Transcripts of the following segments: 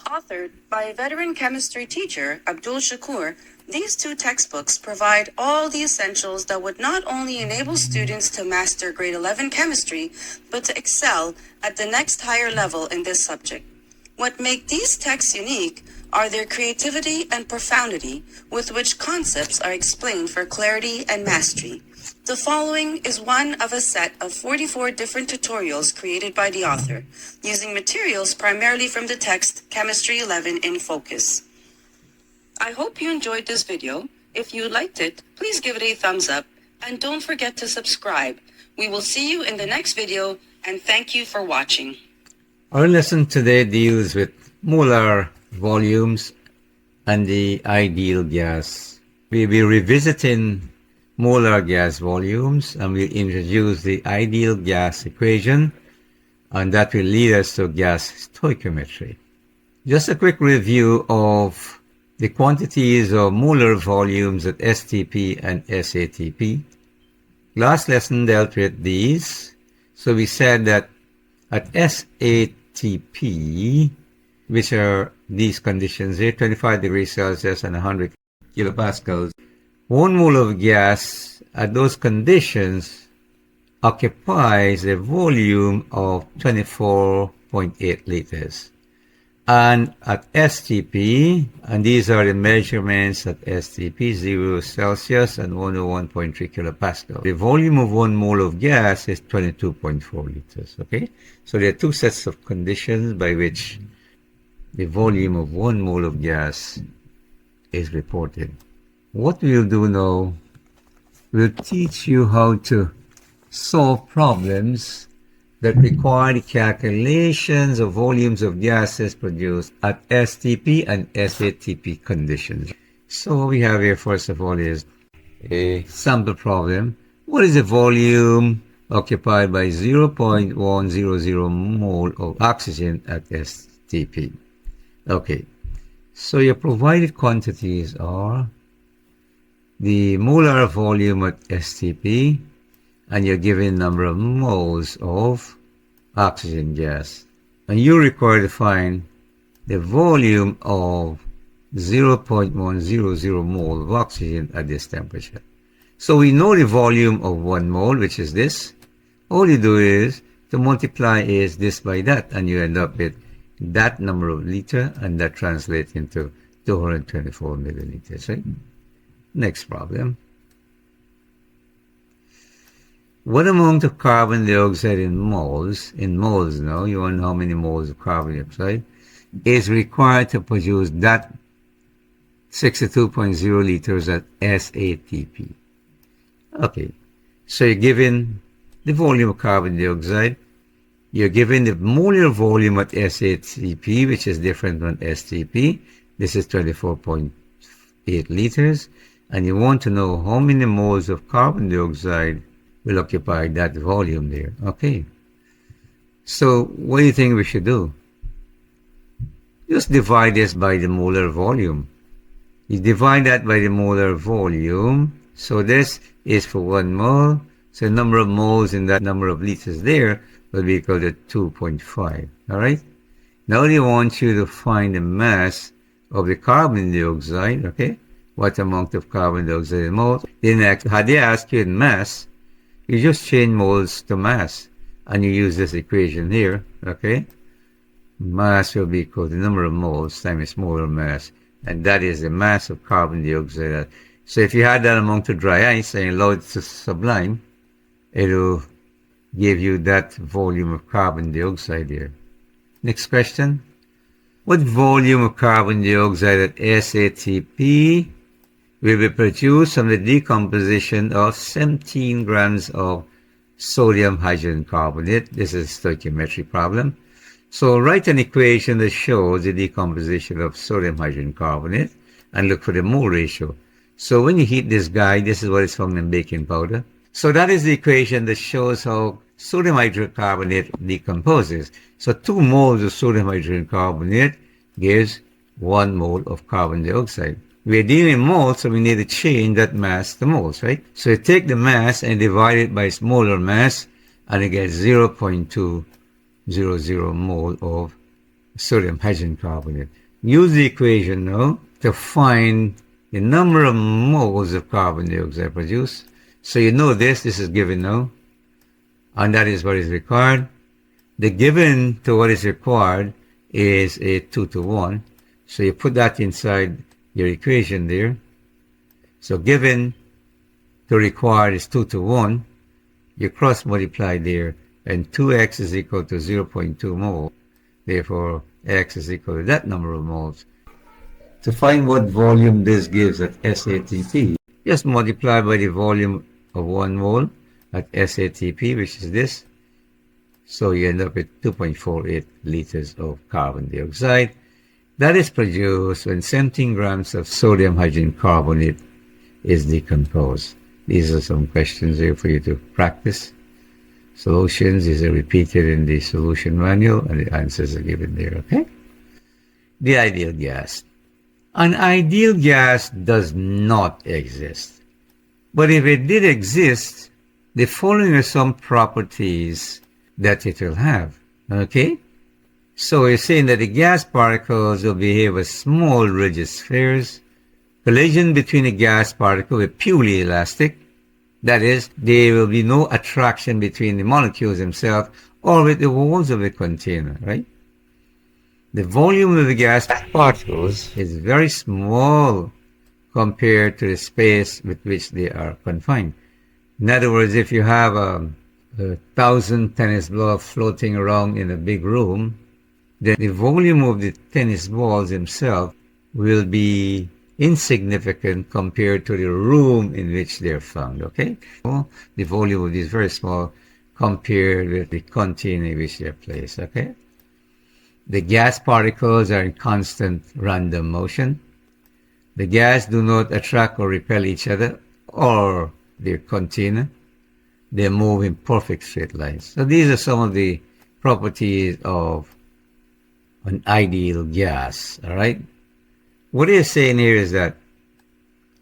Authored by veteran chemistry teacher Abdul Shakur, these two textbooks provide all the essentials that would not only enable students to master grade 11 chemistry, but to excel at the next higher level in this subject. What make these texts unique are their creativity and profundity with which concepts are explained for clarity and mastery. The following is one of a set of 44 different tutorials created by the author, using materials primarily from the text Chemistry 11 in Focus. I hope you enjoyed this video. If you liked it, please give it a thumbs up and don't forget to subscribe. We will see you in the next video and thank you for watching. Our lesson today deals with molar volumes and the ideal gas. We'll be revisiting molar gas volumes and we'll introduce the ideal gas equation, and that will lead us to gas stoichiometry. Just a quick review of the quantities of molar volumes at STP and SATP. Last lesson dealt with these. So we said that at SATP, which are these conditions here, 25 degrees Celsius and 100 kilopascals, 1 mole of gas at those conditions occupies a volume of 24.8 liters. And at STP, and these are the measurements at STP, 0 Celsius and 101.3 kilopascal. The volume of 1 mole of gas is 22.4 liters, okay? So there are two sets of conditions by which the volume of 1 mole of gas is reported. What we'll do now, we'll teach you how to solve problems that require the calculations of volumes of gases produced at STP and SATP conditions. So what we have here, first of all, is a sample problem. What is the volume occupied by 0.100 mole of oxygen at STP? Okay, so your provided quantities are the molar volume at STP, and you're given number of moles of oxygen gas. And you require to find the volume of 0.100 mole of oxygen at this temperature. So we know the volume of 1 mole, which is this. All you do is to multiply this by that, and you end up with that number of liter, and that translates into 224 milliliters, right? Next problem. What amount of carbon dioxide in moles now, you want to know how many moles of carbon dioxide, is required to produce that 62.0 liters at SATP? Okay, so you're given the volume of carbon dioxide, you're given the molar volume at SATP, which is different from STP. This is 24.8 liters. And you want to know how many moles of carbon dioxide will occupy that volume there. Okay. So what do you think we should do? Just divide this by the molar volume. You divide that by the molar volume. So this is for 1 mole. So the number of moles in that number of liters there will be equal to 2.5. All right. Now they want you to find the mass of the carbon dioxide. Okay. What amount of carbon dioxide in moles? Then had they asked you in mass, you just change moles to mass, and you use this equation here, okay? Mass will be equal to the number of moles times molar mass, and that is the mass of carbon dioxide. So if you had that amount of dry ice and allow it to sublime, it will give you that volume of carbon dioxide here. Next question. What volume of carbon dioxide at SATP will be produced from the decomposition of 17 grams of sodium hydrogen carbonate? This is a stoichiometry problem. So write an equation that shows the decomposition of sodium hydrogen carbonate and look for the mole ratio. So when you heat this guy, this is what is found in baking powder. So that is the equation that shows how sodium hydrogen carbonate decomposes. So 2 moles of sodium hydrogen carbonate gives 1 mole of carbon dioxide. We're dealing in moles, so we need to change that mass to moles, right? So you take the mass and divide it by its molar mass, and you get 0.200 mole of sodium hydrogen carbonate. Use the equation now to find the number of moles of carbon dioxide produced. So you know this is given now, and that is what is required. The given to what is required is a 2 to 1. So you put that inside your equation there. So given to required is 2 to 1. You cross multiply there, and 2x is equal to 0.2 mole. Therefore, x is equal to that number of moles. To find what volume this gives at SATP, just multiply by the volume of 1 mole at SATP, which is this. So you end up with 2.48 liters of carbon dioxide. That is produced when 17 grams of sodium hydrogen carbonate is decomposed. These are some questions here for you to practice. Solutions is repeated in the solution manual, and the answers are given there, okay? The ideal gas. An ideal gas does not exist. But if it did exist, the following are some properties that it will have, okay? So we're saying that the gas particles will behave as small rigid spheres. Collision between a gas particle is purely elastic. That is, there will be no attraction between the molecules themselves or with the walls of the container, right? The volume of the gas particles is very small compared to the space with which they are confined. In other words, if you have 1,000 tennis balls floating around in a big room, then the volume of the tennis balls themselves will be insignificant compared to the room in which they're found, okay? So the volume of this is very small compared with the container in which they're placed, okay? The gas particles are in constant random motion. The gas do not attract or repel each other or their container. They move in perfect straight lines. So these are some of the properties of an ideal gas, all right? What they're saying here is that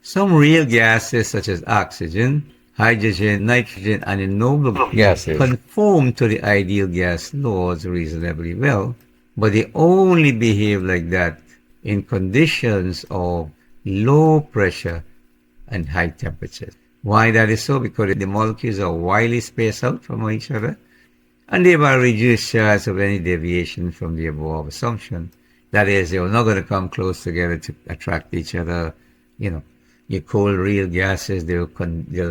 some real gases such as oxygen, hydrogen, nitrogen, and the noble gases conform to the ideal gas laws reasonably well, but they only behave like that in conditions of low pressure and high temperatures. Why that is so? Because the molecules are widely spaced out from each other, and thereby reduce chance of any deviation from the above assumption. That is, they are not going to come close together to attract each other. You know, you cold real gases, they'll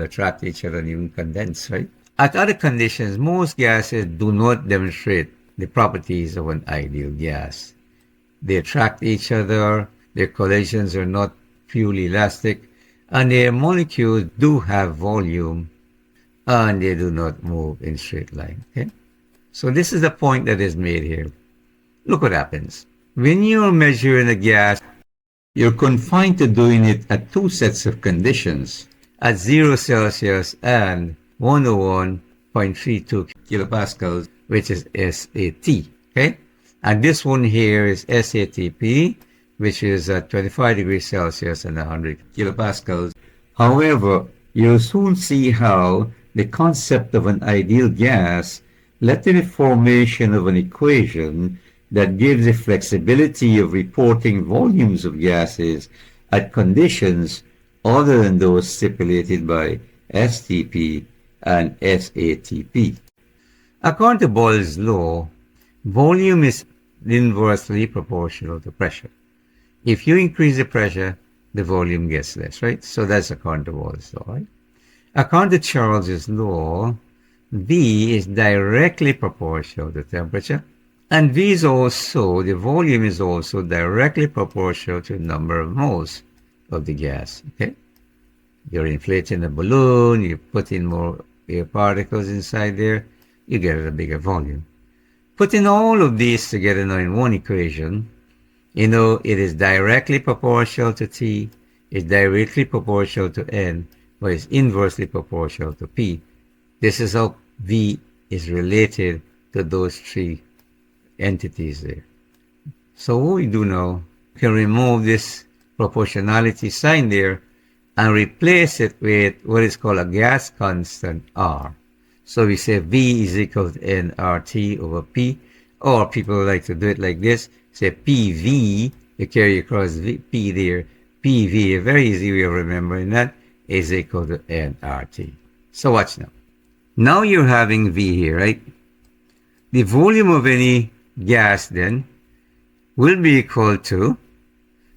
attract each other and even condense, right? At other conditions, most gases do not demonstrate the properties of an ideal gas. They attract each other, their collisions are not purely elastic, and their molecules do have volume, and they do not move in straight line, okay? So this is the point that is made here. Look what happens. When you're measuring a gas, you're confined to doing it at two sets of conditions, at 0 Celsius and 101.32 kilopascals, which is SAT, okay? And this one here is SATP, which is at 25 degrees Celsius and 100 kilopascals. However, you'll soon see how the concept of an ideal gas led to the formation of an equation that gives the flexibility of reporting volumes of gases at conditions other than those stipulated by STP and SATP. According to Boyle's law, volume is inversely proportional to pressure. If you increase the pressure, the volume gets less, right? So that's according to Boyle's law, right? According to Charles's law, V is directly proportional to temperature, and V is also, the volume is also directly proportional to the number of moles of the gas, okay? You're inflating a balloon, you put in more air particles inside there, you get a bigger volume. Putting all of these together now in one equation, you know it is directly proportional to T, it's directly proportional to N, but it's inversely proportional to P. This is how V is related to those three entities there. So what we do now, we can remove this proportionality sign there and replace it with what is called a gas constant R. So we say V is equal to nRT over P, Or people like to do it like this. Say PV, you carry across P there. PV, a very easy way of remembering that, is equal to nRT. So watch now. Now you're having V here, right? The volume of any gas then will be equal to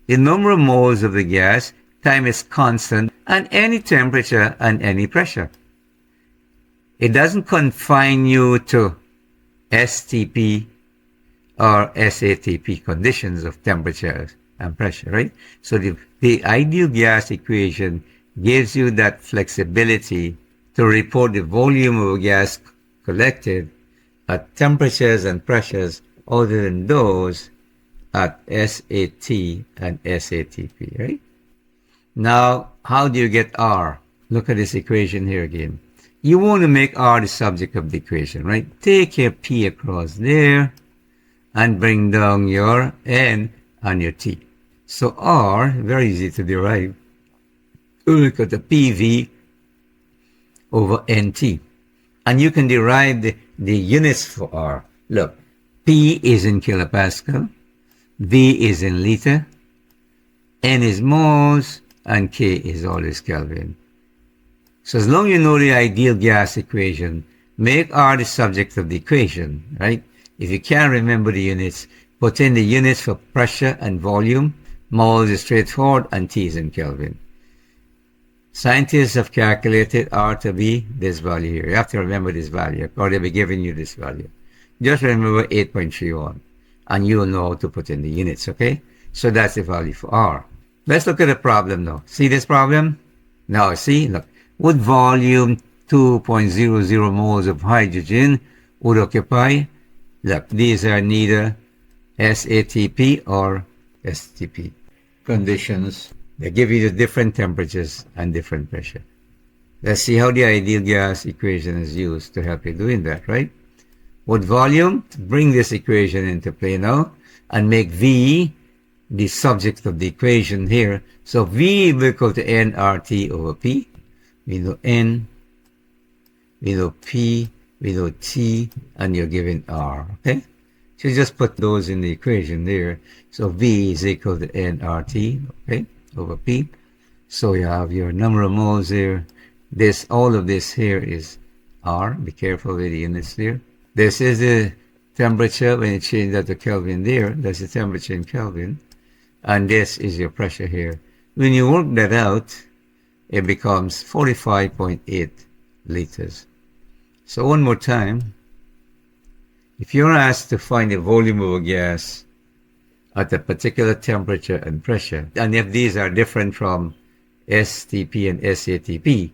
the number of moles of the gas time is constant and any temperature and any pressure. It doesn't confine you to STP or SATP conditions of temperature and pressure, right? So the ideal gas equation gives you that flexibility to report the volume of gas collected at temperatures and pressures other than those at SAT and SATP, right? Now, how do you get R? Look at this equation here again. You want to make R the subject of the equation, right? Take your P across there and bring down your N and your T. So R, very easy to derive. Look at the PV over NT. And you can derive the units for R. Look, P is in kilopascal, V is in liter, N is moles, and K is always Kelvin. So as long as you know the ideal gas equation, make R the subject of the equation, right? If you can't remember the units, put in the units for pressure and volume. Moles is straightforward, and T is in Kelvin. Scientists have calculated R to be this value here. You have to remember this value, or they'll be giving you this value. Just remember 8.31, and you'll know how to put in the units, okay? So that's the value for R. Let's look at the problem now. See this problem? Now, see, look. Would volume 2.00 moles of hydrogen would occupy? Look, these are neither SATP or STP conditions. They give you the different temperatures and different pressure. Let's see how the ideal gas equation is used to help you doing that, right? Would volume, bring this equation into play now and make V the subject of the equation here. So V will equal to nRT over P. We know N, we know P, we know T, and you're given R, okay? So just put those in the equation there. So V is equal to nRT, okay, over P. So you have your number of moles there. This, all of this here is R. Be careful with the units there. This is the temperature. When you change that to Kelvin there, that's the temperature in Kelvin. And this is your pressure here. When you work that out, it becomes 45.8 liters. So one more time, if you're asked to find the volume of a gas at a particular temperature and pressure, and if these are different from STP and SATP,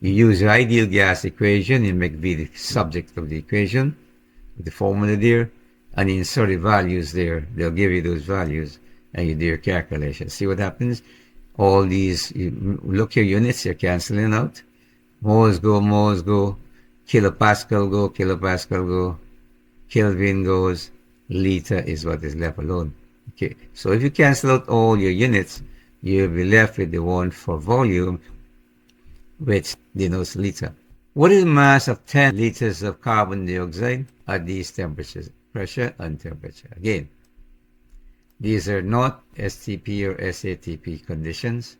you use your ideal gas equation, you make V the subject of the equation, with the formula there, and you insert the values there. They'll give you those values, and you do your calculation. See what happens? All these, you look your units, you're canceling out. Moles go, kilopascal go, Kelvin goes, liter is what is left alone. Okay, so if you cancel out all your units, you'll be left with the one for volume, which denotes liter. What is the mass of 10 liters of carbon dioxide at these temperatures, pressure and temperature? Again, these are not STP or SATP conditions.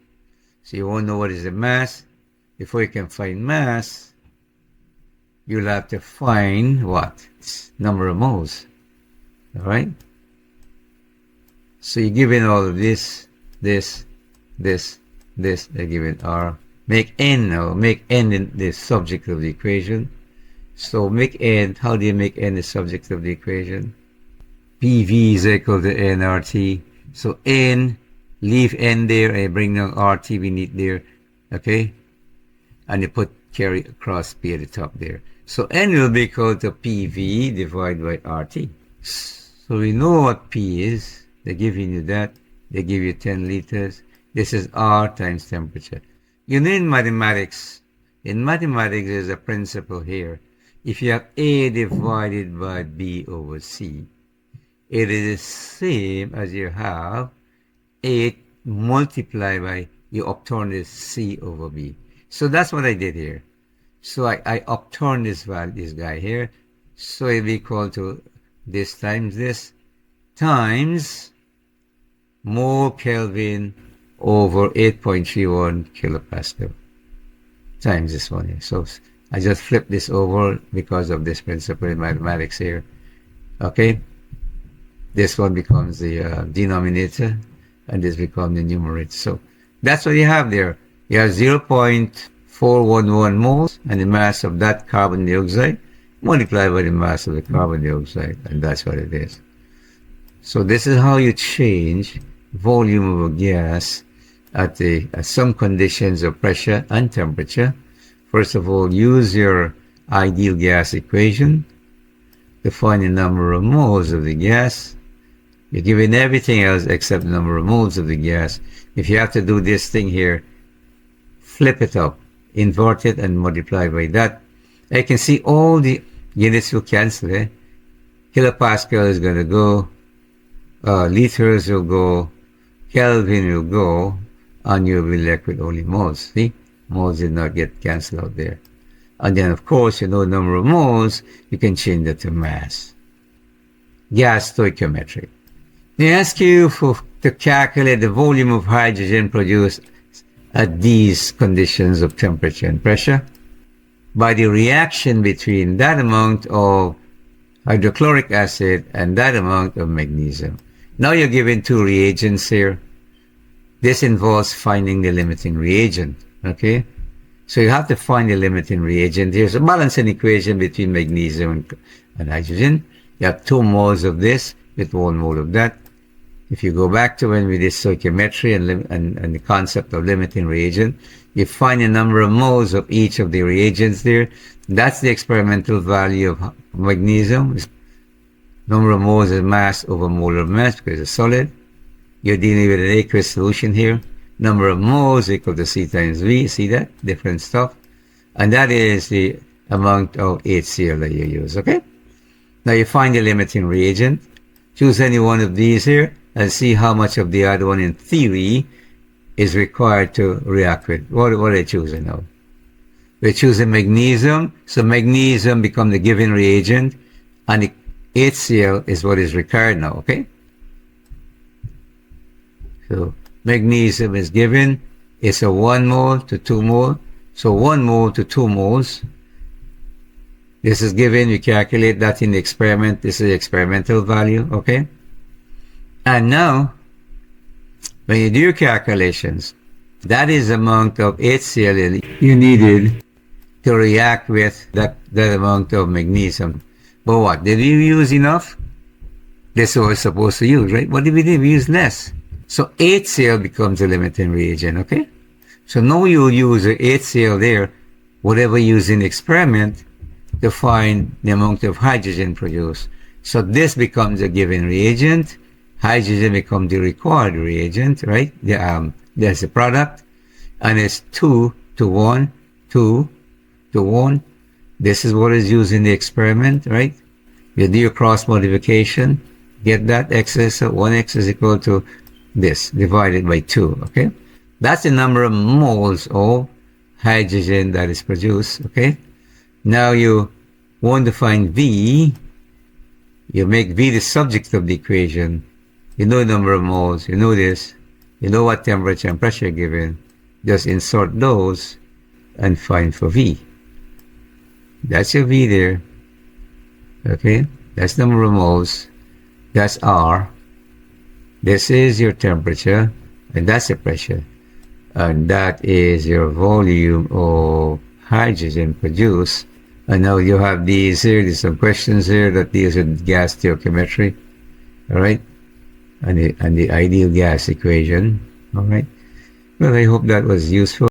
So you won't know what is the mass. Before you can find mass, you'll have to find what? Number of moles. Alright? So you give in all of this, they're given R. Make N now. Make N the subject of the equation. So make N, how do you make N the subject of the equation? PV is equal to nRT. So N, leave N there and bring down RT beneath there. Okay? And you put carry across P at the top there. So N will be equal to PV divided by RT. So we know what P is. They're giving you that. They give you 10 liters. This is R times temperature. You know in mathematics there's a principle here. If you have A divided by B over C, it is the same as you have A multiplied by, you upturn this C over B. So that's what I did here. So I upturned this guy here. So it'll be equal to this times this, times mole Kelvin over 8.31 kilopascal, times this one here. So I just flip this over because of this principle in mathematics here. Okay, this one becomes the denominator, and this becomes the numerator. So that's what you have there. You have 0.411 moles, and the mass of that carbon dioxide multiplied by the mass of the carbon dioxide, and that's what it is. So this is how you change volume of a gas at some conditions of pressure and temperature. First of all, use your ideal gas equation to find the number of moles of the gas. You're given everything else except the number of moles of the gas. If you have to do this thing here, flip it up, invert it, and multiply by that. I can see all the units will cancel. Kilopascal is going to go, liters will go, Kelvin will go, and you'll be left with only moles. See? Moles did not get cancelled out there. And then, of course, you know the number of moles, you can change that to mass. Gas stoichiometry. They ask you to calculate the volume of hydrogen produced at these conditions of temperature and pressure by the reaction between that amount of hydrochloric acid and that amount of magnesium. Now you're given two reagents here. This involves finding the limiting reagent, okay? So you have to find the limiting reagent. Here's a balancing equation between magnesium and hydrogen. You have 2 moles of this with 1 mole of that. If you go back to when we did stoichiometry and the concept of limiting reagent, you find the number of moles of each of the reagents there. That's the experimental value of magnesium. Number of moles is mass over molar mass because it's solid. You're dealing with an aqueous solution here. Number of moles equal to C times V. See that? Different stuff. And that is the amount of HCl that you use, okay? Now you find the limiting reagent. Choose any one of these here and see how much of the other one in theory is required to react with. What are they choosing now? We're choosing magnesium. So magnesium becomes the given reagent, and the HCl is what is required now, okay? So magnesium is given. It's a 1 mole to 2 mole. So 1 mole to 2 moles. This is given. You calculate that in the experiment. This is the experimental value, okay? And now, when you do your calculations, that is the amount of HCl you needed to react with that amount of magnesium. But what? Did we use enough? That's what we're supposed to use, right? What did we do? We used less. So HCl becomes the limiting reagent, okay? So now you'll use the HCl there, whatever you use in the experiment, to find the amount of hydrogen produced. So this becomes a given reagent. Hydrogen becomes the required reagent, right? There's a product, and it's 2 to 1, 2 to 1. This is what is used in the experiment, right? You do your cross multiplication, get that excess, so 1x is equal to this, divided by 2, okay? That's the number of moles of hydrogen that is produced, okay? Now you want to find V. You make V the subject of the equation. You know the number of moles, you know this, you know what temperature and pressure given. Just insert those and find for V. That's your V there. Okay, that's number of moles. That's R. This is your temperature, and that's the pressure. And that is your volume of hydrogen produced. And now you have these here, there's some questions here that deals with gas stoichiometry. All right. And the ideal gas equation. All right. Well, I hope that was useful.